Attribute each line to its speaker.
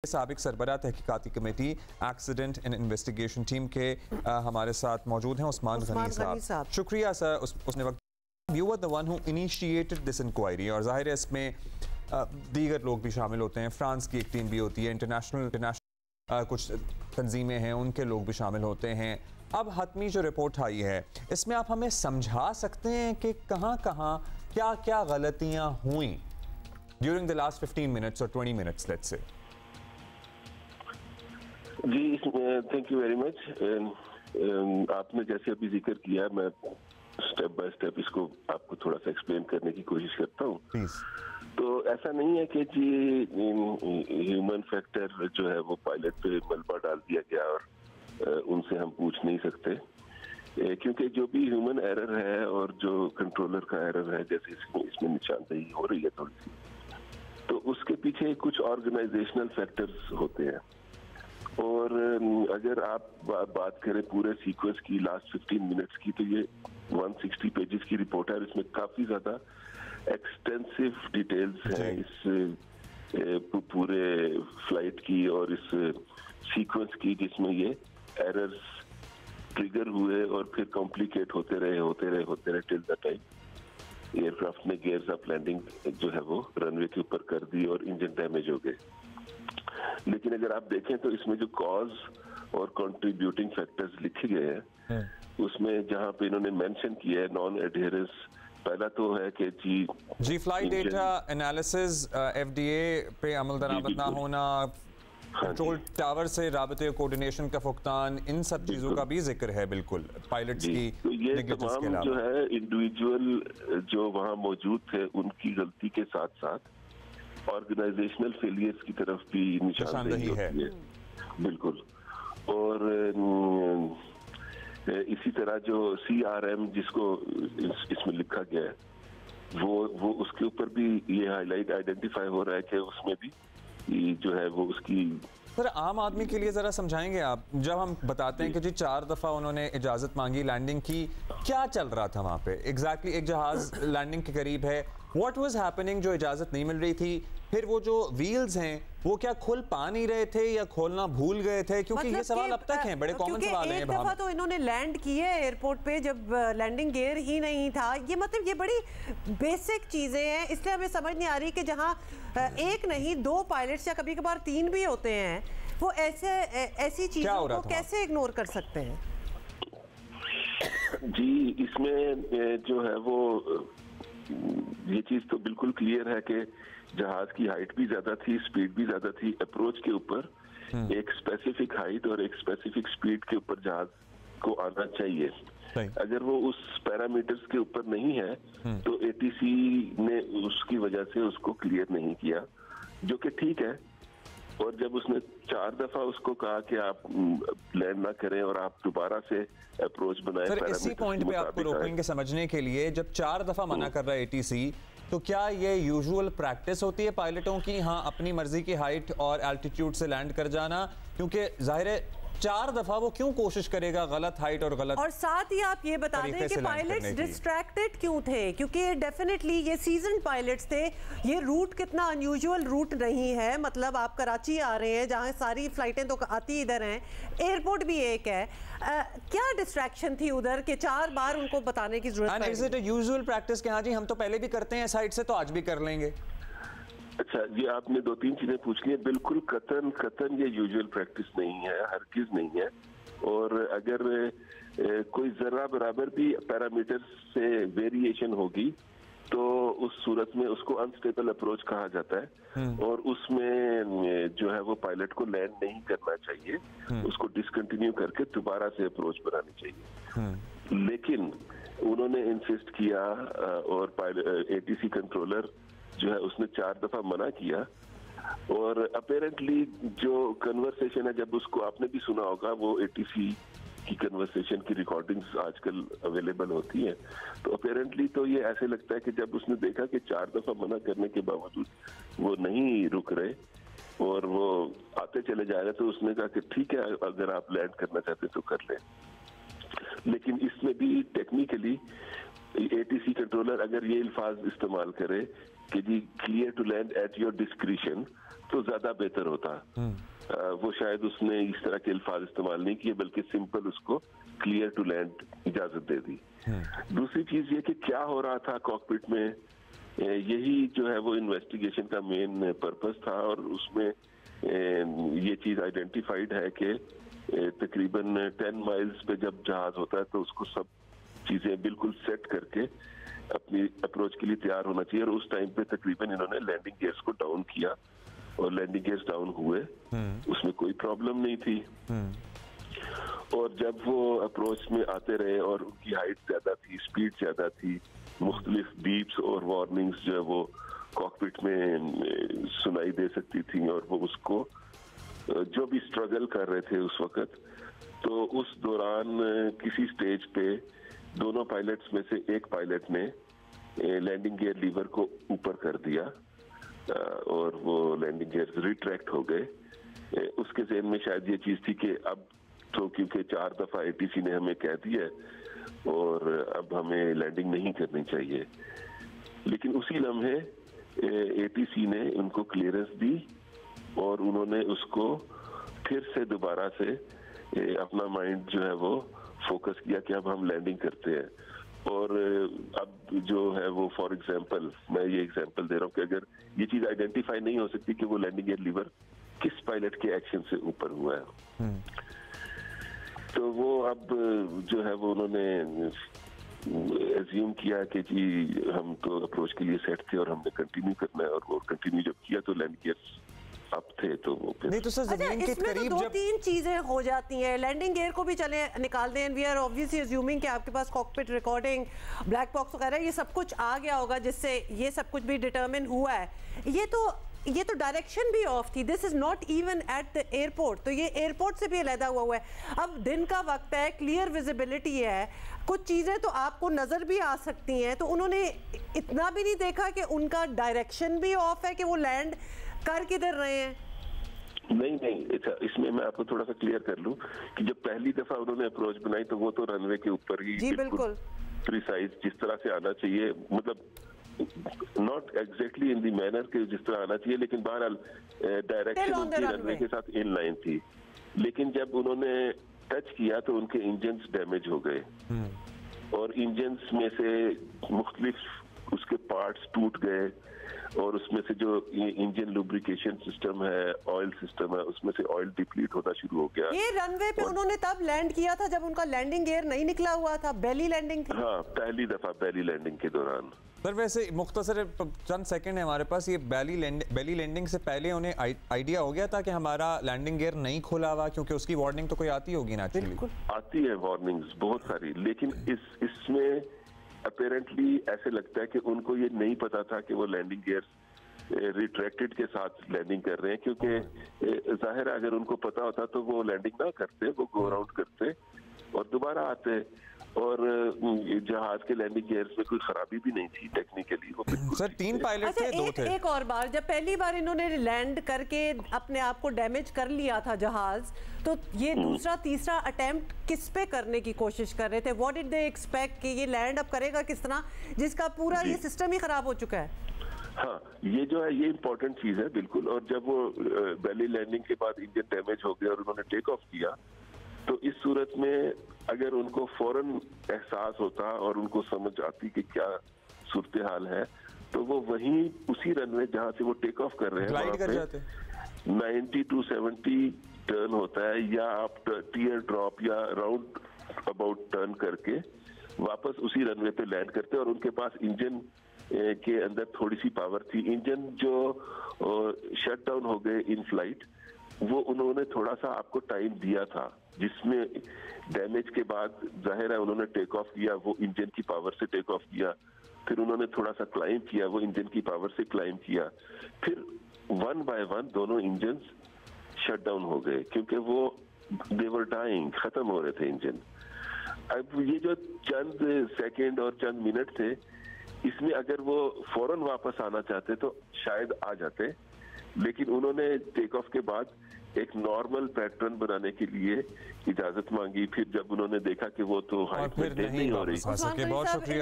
Speaker 1: साबिक सरबराह तहकीकाती committee accident and investigation team के हमारे साथ मौजूद हैं उस्मान गनी साहब। शुक्रिया सर। उसने वक्त you were the one who initiated this inquiry और जाहिर है इसमें दीगर लोग भी शामिल होते हैं। फ्रांस की एक टीम भी होती है, इंटरनेशनल कुछ तंजीमें हैं उनके लोग भी शामिल होते हैं। अब हतमी जो रिपोर्ट आई है इसमें आप हमें समझा सकते हैं कि कहाँ कहाँ क्या क्या गलतियाँ हुई ड्यूरिंग द लास्ट 15 मिनट्स और 20 मिनट्स लेट्स से।
Speaker 2: जी थैंक यू वेरी मच। आपने जैसे अभी जिक्र किया, मैं स्टेप बाय स्टेप इसको आपको थोड़ा सा एक्सप्लेन करने की कोशिश करता हूँ। तो ऐसा नहीं है कि जी ह्यूमन फैक्टर जो है वो पायलट पे मलबा डाल दिया गया और उनसे हम पूछ नहीं सकते, क्योंकि जो भी ह्यूमन एरर है और जो कंट्रोलर का एरर है, जैसे इसमें निशानदेही हो रही है थोड़ी सी, तो उसके पीछे कुछ ऑर्गेनाइजेशनल फैक्टर्स होते हैं। और अगर आप बात करें पूरे सीक्वेंस की लास्ट 15 मिनट्स की, तो ये 160 पेजेस की रिपोर्ट है और इसमें काफी ज्यादा एक्सटेंसिव डिटेल्स हैं इस पूरे फ्लाइट की और इस सीक्वेंस की, जिसमें ये एरर्स ट्रिगर हुए और फिर कॉम्प्लिकेट होते रहे टिल द टाइम एयरक्राफ्ट ने गियर्स अप लैंडिंग जो है वो रनवे के ऊपर कर दी और इंजन डैमेज हो गए। लेकिन अगर आप देखें तो इसमें जो कॉज और कंट्रीब्यूटिंग फैक्टर्स लिखे गए हैं उसमें जहां पे इन्होंने मेंशन किया है नॉन एडहेरेंस, पहला तो है कि जी
Speaker 1: फ्लाइट डेटा एनालिसिस, एफडीए पे अमल दरामद ना होना, कंट्रोल टावर से राबते कोऑर्डिनेशन का फुकतान, इन सब चीजों का भी जिक्र है बिल्कुल पायलट्स की।
Speaker 2: तो ये तमाम जो है इंडिविजुअल जो वहां मौजूद थे उनकी गलती के साथ साथ ऑर्गेनाइजेशनल फेलियर्स की तरफ भी निशानदेही होती है। बिल्कुल। और इसी तरह जो CRM जिसको इसमें लिखा गया है वो उसके ऊपर भी ये हाईलाइट आइडेंटिफाई हो रहा है कि उसमें भी जो है वो उसकी।
Speaker 1: सर आम आदमी के लिए जरा समझाएंगे आप, जब हम बताते हैं कि जी 4 दफा उन्होंने इजाजत मांगी लैंडिंग की, क्या चल रहा था वहां पे एग्जैक्टली? एक जहाज लैंडिंग के करीब है, व्हाट वाज हैपनिंग जो इजाजत नहीं मिल रही थी? फिर वो जो व्हील्स हैं वो क्या खुल पा नहीं रहे थे या खोलना भूल गए थे? क्योंकि मतलब ये सवाल अब तक हैं, बड़े कॉमन सवाल हैं।
Speaker 3: एक दफा तो इन्होंने लैंड किया है एयरपोर्ट पे जब लैंडिंग गियर ही नहीं था। ये मतलब ये बड़ी बेसिक चीजें हैं, इसलिए हमें समझ नहीं आ रही कि जहां एक नहीं 2 पायलट्स या कभी कभार 3 भी होते हैं, वो ऐसी चीजों को कैसे इग्नोर कर सकते हैं?
Speaker 2: जी इसमें जो है वो ये चीज तो बिल्कुल क्लियर है कि जहाज की हाइट भी ज्यादा थी, स्पीड भी ज्यादा थी। अप्रोच के ऊपर एक स्पेसिफिक हाइट और एक स्पेसिफिक स्पीड के ऊपर जहाज को आना चाहिए। अगर वो उस पैरामीटर्स के ऊपर नहीं है तो ATC ने उसकी वजह से उसको क्लियर नहीं किया, जो कि ठीक है। और जब उसने 4 दफा उसको कहा कि आप लैंड ना करें और आप दोबारा से अप्रोच बनाएं।
Speaker 1: सर इसी पॉइंट पे आपको रोकेंगे समझने के लिए, जब 4 दफा मना कर रहा है ATC, तो क्या ये यूजुअल प्रैक्टिस होती है पायलटों की, हाँ अपनी मर्जी की हाइट और एल्टीट्यूड से लैंड कर जाना? क्योंकि जाहिर है 4 दफा वो क्यों कोशिश करेगा गलत हाइट और गलत।
Speaker 3: और साथ ही आप ये बता दें कि पायलट्स डिस्ट्रैक्टेड क्यों थे? क्योंकि डेफिनेटली ये सीजन पायलट्स थे। ये रूट कितना अनयूजुअल रूट नहीं है, मतलब आप कराची आ रहे हैं जहां सारी फ्लाइटें तो आती इधर हैं, एयरपोर्ट भी एक है। क्या डिस्ट्रैक्शन थी उधर कि 4 बार उनको बताने की जरूरत है? Is it a usual practice कि हाँ जी हम तो पहले भी करते हैं साइड से तो आज भी कर लेंगे?
Speaker 2: अच्छा जी, आपने 2-3 चीजें पूछ ली है। बिल्कुल कतन ये यूजुअल प्रैक्टिस नहीं है, हरगिज नहीं है। और अगर कोई जरा बराबर भी पैरामीटर से वेरिएशन होगी तो उस सूरत में उसको अनस्टेबल अप्रोच कहा जाता है और उसमें जो है वो पायलट को लैंड नहीं करना चाहिए, उसको डिसकंटिन्यू करके दोबारा से अप्रोच बनानी चाहिए। लेकिन उन्होंने इंसिस्ट किया और ATC कंट्रोलर जो है उसने 4 दफा मना किया। और अपेरेंटली जो कन्वर्सेशन है, जब उसको आपने भी सुना होगा, वो ATC की कन्वर्सेशन की रिकॉर्डिंग्स आजकल अवेलेबल होती हैं, तो अपेरेंटली तो ये ऐसे लगता है कि जब उसने देखा कि 4 दफा मना करने के बावजूद वो नहीं रुक रहे और वो आते चले जा रहे, तो उसने कहा कि ठीक है अगर आप लैंड करना चाहते तो कर लें। लेकिन इसमें भी टेक्निकली ATC कंट्रोलर अगर ये अल्फाज इस्तेमाल करे कि जी clear to land at your discretion, तो ज्यादा बेहतर होता। वो शायद उसने इस तरह के अल्फाज इस्तेमाल नहीं किए, बल्कि सिंपल उसको क्लियर टू लैंड इजाजत दे दी। दूसरी चीज ये कि क्या हो रहा था कॉकपिट में, यही जो है वो इन्वेस्टिगेशन का मेन पर्पस था। और उसमें ये चीज आइडेंटिफाइड है कि तकरीबन 10 माइल्स पे जब जहाज होता है तो उसको सब चीजें बिल्कुल सेट करके अपनी अप्रोच के लिए तैयार होना चाहिए। और उस टाइम पे तकरीबन इन्होंने लैंडिंग गियर्स को डाउन किया और लैंडिंग गियर्स डाउन हुए, उसमें कोई प्रॉब्लम नहीं थी। और जब वो अप्रोच में आते रहे और उनकी हाइट ज्यादा थी, स्पीड ज्यादा थी, मुख्तलिफ बीप्स और वार्निंग्स जो है वो कॉकपिट में सुनाई दे सकती थी, और वो उसको जो भी स्ट्रगल कर रहे थे उस वक्त, तो उस दौरान किसी स्टेज पे दोनों पायलट्स में से एक पायलट ने लैंडिंग गियर लीवर को ऊपर कर दिया और वो लैंडिंग गियर रिट्रैक्ट हो गए। उसके ज़हन में शायद ये चीज़ थी कि अब तो क्योंकि 4 दफा ATC ने हमें कह दिया और अब हमें लैंडिंग नहीं करनी चाहिए। लेकिन उसी लम्हे ATC ने उनको क्लियरेंस दी और उन्होंने उसको फिर से दोबारा से अपना माइंड जो है वो फोकस किया कि अब हम लैंडिंग करते हैं। और अब जो है वो फॉर एग्जांपल, मैं ये एग्जांपल दे रहा हूँ कि अगर ये चीज आइडेंटिफाई नहीं हो सकती कि वो लैंडिंग गियर लीवर किस पायलट के एक्शन से ऊपर हुआ है, तो वो अब जो है वो उन्होंने एज्यूम किया कि जी हम तो अप्रोच के लिए सेट थे और हमने कंटिन्यू करना है। और वो कंटिन्यू जब किया तो लैंड गियर्स अब थे तो वो
Speaker 1: नहीं तो सर जमीन के करीब
Speaker 3: तो 2-3 चीजें हो जाती हैं। लैंडिंग गियर को भी चले निकाल दें, वी आर ऑब्वियसली अज्यूमिंग कि आपके पास कॉकपिट रिकॉर्डिंग, ब्लैक बॉक्स वगैरह ये सब कुछ आ गया होगा जिससे ये सब कुछ भी डिटरमिन हुआ है। ये तो डायरेक्शन भी ऑफ थी, this is not even at the airport, तो ये एयरपोर्ट से भी अलहदा हुआ है। अब दिन का वक्त है, क्लियर विजिबिलिटी है, कुछ चीजें तो आपको नजर भी आ सकती हैं, तो उन्होंने इतना भी नहीं देखा कि उनका डायरेक्शन भी ऑफ है कि वो लैंड कर किधर रहे हैं?
Speaker 2: नहीं, इसमें मैं आपको थोड़ा सा क्लियर कर लूं कि जब पहली दफा उन्होंने अप्रोच बनाई तो वो तो रनवे के ऊपर ही बिल्कुल प्रिसाइज जिस तरह से आना चाहिए, मतलब not exactly in the manner के जिस तरह आना चाहिए, लेकिन बहरहाल डायरेक्शन उनकी रनवे के साथ इन लाइन थी। लेकिन जब उन्होंने टच किया तो उनके इंजन्स डैमेज हो गए और इंजन्स में से मुख्तलिफ उसके पार्ट्स टूट गए और उसमें से जो इंजन लुब्रिकेशन सिस्टम है, ऑयल सिस्टम है, उसमें से ऑयल डिप्लीट होना शुरू हो गया।
Speaker 3: ये रनवे पे उन्होंने तब लैंड किया था जब उनका लैंडिंग गियर नहीं निकला हुआ था, बेली लैंडिंग थी।
Speaker 2: हाँ, पहली दफा बेली लैंडिंग के दौरान।
Speaker 1: सर वैसे मुख्तसर चंद सेकंड है हमारे पास, ये बेली लैंडिंग से पहले उन्हें आइडिया हो गया था कि हमारा लैंडिंग गियर नहीं खुला हुआ, क्योंकि उसकी वार्निंग तो कोई आती होगी ना?
Speaker 2: आती है वार्निंग्स बहुत सारी, लेकिन इसमें अपेरेंटली ऐसे लगता है कि उनको ये नहीं पता था कि वो लैंडिंग गियर्स रिट्रैक्टेड के साथ लैंडिंग कर रहे हैं, क्योंकि जाहिर है अगर उनको पता होता तो वो लैंडिंग ना करते, वो गो अराउंड करते और दोबारा आते। और जहाज के लैंडिंग गियर्स में कोई खराबी भी नहीं थी टेक्निकली, वो
Speaker 1: सर 3 पायलट थे, 2 थे।
Speaker 3: एक और बार जब पहली बार इन्होंने लैंड करके अपने आप को डैमेज कर लिया था जहाज, तो ये दूसरा तीसरा अटेम्प्ट किस पे करने की कोशिश कर रहे थे? व्हाट डिड दे एक्सपेक्ट कि ये लैंड अब करेगा किस तरह, जिसका पूरा ये सिस्टम ही खराब हो चुका है?
Speaker 2: हाँ, ये जो है ये इम्पोर्टेंट चीज है बिल्कुल। और जब वो बेली लैंडिंग के बाद इंजन डैमेज हो गया और उन्होंने टेक ऑफ किया, तो इस सूरत में अगर उनको फौरन एहसास होता और उनको समझ आती कि क्या सूरत हाल है, तो वो वहीं उसी रनवे जहां से वो टेक ऑफ कर रहे हैं वहां पे 90 to 70 टर्न होता है, या आप टीयर ड्रॉप या राउंड अबाउट टर्न करके वापस उसी रनवे पे लैंड करते हैं। और उनके पास इंजन के अंदर थोड़ी सी पावर थी। इंजन जो शट डाउन हो गए इन फ्लाइट, वो उन्होंने थोड़ा सा आपको टाइम दिया था, जिसमें डैमेज के बाद जाहिर है उन्होंने टेक ऑफ किया, वो इंजन की पावर से टेक ऑफ किया, फिर उन्होंने थोड़ा सा क्लाइंब किया, वो इंजन की पावर से क्लाइंब किया, फिर 1 by 1 दोनों इंजन शट डाउन हो गए, क्योंकि वो दे वर डाइंग, खत्म हो रहे थे इंजन। अब ये जो चंद सेकंड और चंद मिनट थे, इसमें अगर वो फौरन वापस आना चाहते तो शायद आ जाते, लेकिन उन्होंने टेक ऑफ के बाद एक नॉर्मल पैटर्न बनाने के लिए इजाजत मांगी। फिर जब उन्होंने देखा कि वो तो हाइट मेंटेन नहीं हो रही,
Speaker 1: बहुत शुक्रिया।